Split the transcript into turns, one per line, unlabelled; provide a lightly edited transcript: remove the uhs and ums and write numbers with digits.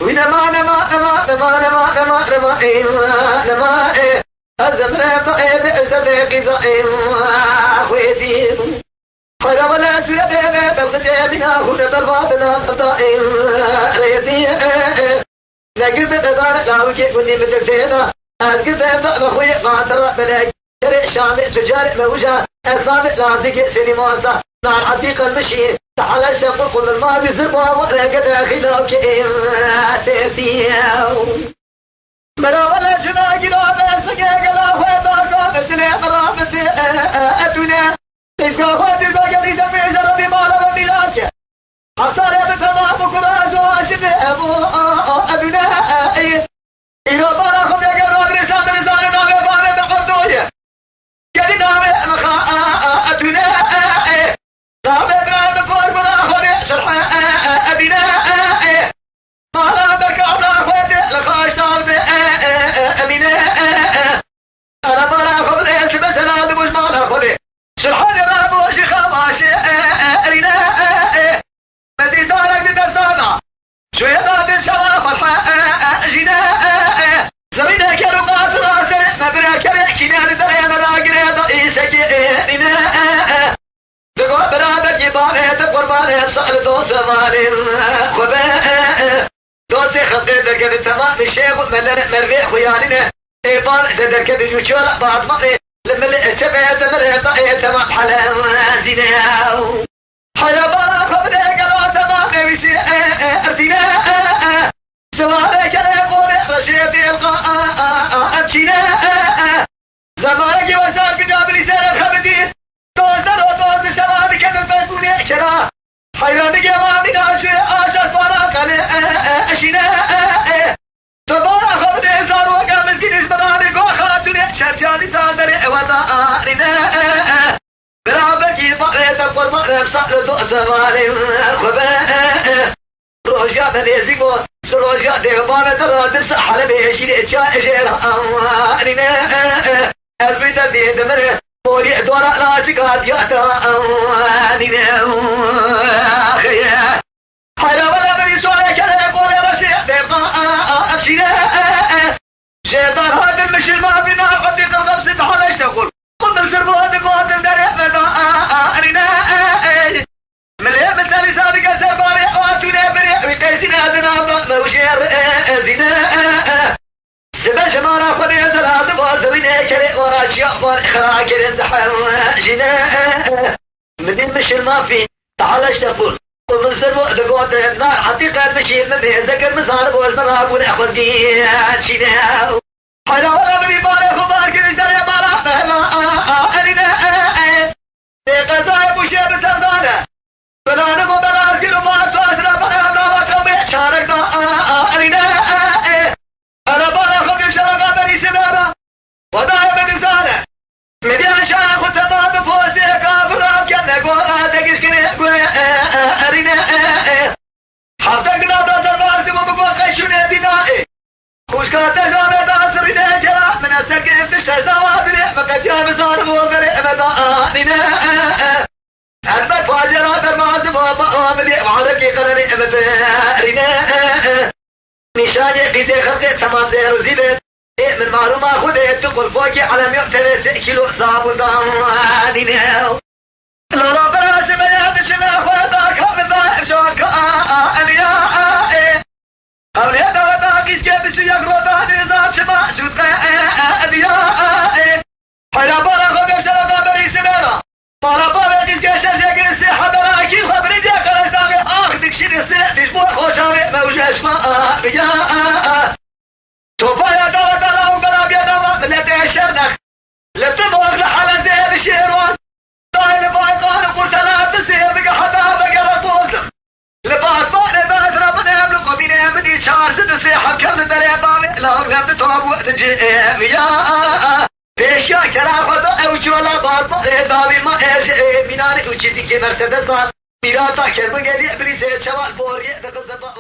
ونما نما نما نما نما نما نما نما الزمرة بأسد قزائم خويتين خير ولا سيدنا بلغتي بنا هنا بربادنا خطائم ريدين لقد نظر لاوكي كني بدكتينا أذكر بأبدأ بخوي قاتل بلاك شرع شامع تجارع موجة الصابع لازق سينماسة نار حديقة المشي تعال الشفق كل الماء بزربا ولقد خلاك تأتيو ملا ولا جنا قلوب سقيق لا فيضا قادر سليم رابط الدنيا إسكا خواتي قاقلي جميع جربي مالا وملاك حصاري بسماء بكراج واشد أبو الدنيا إلو بارا خم يقر وقري سامر زاني نامي فامي بقردوية قدي نامي مخاء الدنيا نامي بنا بفور بنا خوني شرح أبناء مالا بكا بنا خواتي لخاش نارد أمينة أنا بنا خم ليس بسلا دموش مالا خوني شرحاني رابو شيخا ماشي أرينا مدري دارك لدرسانا شوية دار شرا فرحة جنا زمينا كروقات راسي مبرا كريك كنان دريا مراقري ضئيسك إنا دقوا برابك يباني تقرباني سأل دوس مالي خباء دوسي خطي دركد تمام الشيخ ملنا مرفي خياننا إيبان دركد يوشولا بعض مقري لما اللي شبه تمر ضئي تمام حلام زيناو حيا بارا خبري قلوا تمام ويسي ارتنا سوارك يقول رشيد يلقى أبشنا زمانك وساق جاب لسان الخبدين توزر وتوزر شرابك تلفزوني كرا حيرانك ما من عاشر طراق أشنا تبارا خبري زار وقام مسكين البرامج وخاتوني شرجاني صادر وضارنا برابك يطلع تقر مقرب صقل دوس مالي خباء روجا بنيزيكو سروجا ديبانة ترادر سحل بيشيني اتشاء جير أمانينا أزبيتا ديدمر مولي دورا لاشقات ياتا أمانينا حيا ولا بني سولي كلا يقول يا رشيد ديبقى أمشينا جيطان هذا المشي ما بنا قدي ترغب ست حلش تقول قل من سربوات قوات الدريق مدى أرنا مليا مثالي صادقة سرباري واتونا بريق وكيسنا دنا موشير زنا سبا شمارا خذي زلاد وزوينة كري وراشياء فارخرا كرين دحر جنا مدين مش المافي تعالش تقول ومن سربوات قوات النار حقيقة المشي المبهي ذكر مصارب والمراب ونأخذ قيان شنا حيلا ولا بني باري خبار كريش داري بارا مهلا أرنا قصائب وشيب تردانا فلا نقو بلا أذكر بارك تأثر بلا أبلا وكومي شاركنا أرنا أنا بارا خبر شرقا بني سنارا ودائما إنسانا مديان شاق وتباب فوسي كافر أبكنا قولا تكش كري أرنا حفتقنا تأثر بارتم ومقوى قيشون دينائي خوشكات جامعة تأثرنا جرا من السكين تشتزا وادري فقط يا بصار موغري مداننا أثبت فاجرة برمازم ومدي وعلكي قرري مبارنا نشاني قيدي خلقي تمام زير وزيبت من معلومة خذي تقول فوقي على 130 كيلو صاب ضامننا لولا براس من يدشنا أخواتك من ضائب شوك ألياء أولي دوتا كيسكي بسو يقرو داني نظام شما سود ألياء حيلا بارا خبر شرقا بري سميرا مالا بابا كيسكي شرشي كيسي حبرا كي خبري جا قرشتاقي آخ دكشيني سي تشبوه خوشاوي موجه شما بجاء توفايا دوتا لهم بلا بيداما ملتي شرنك لتبوغ لحالا زي الشيروان طاي لفايقان وقرسلات تسير بقى حدا بقى رطوزم لبعض فاقنا بعد ربنا يملك ومين يمدي شعر ست سيحة كل دريا بامي لا غلبت تواب وقت جيميا بيشا كلا خدا اوجولا بعض دابي ما ايش ميناني وچيزي كي مرسدس بان ميراتا كلمة قالي ابليس شوال بوري دقل دبا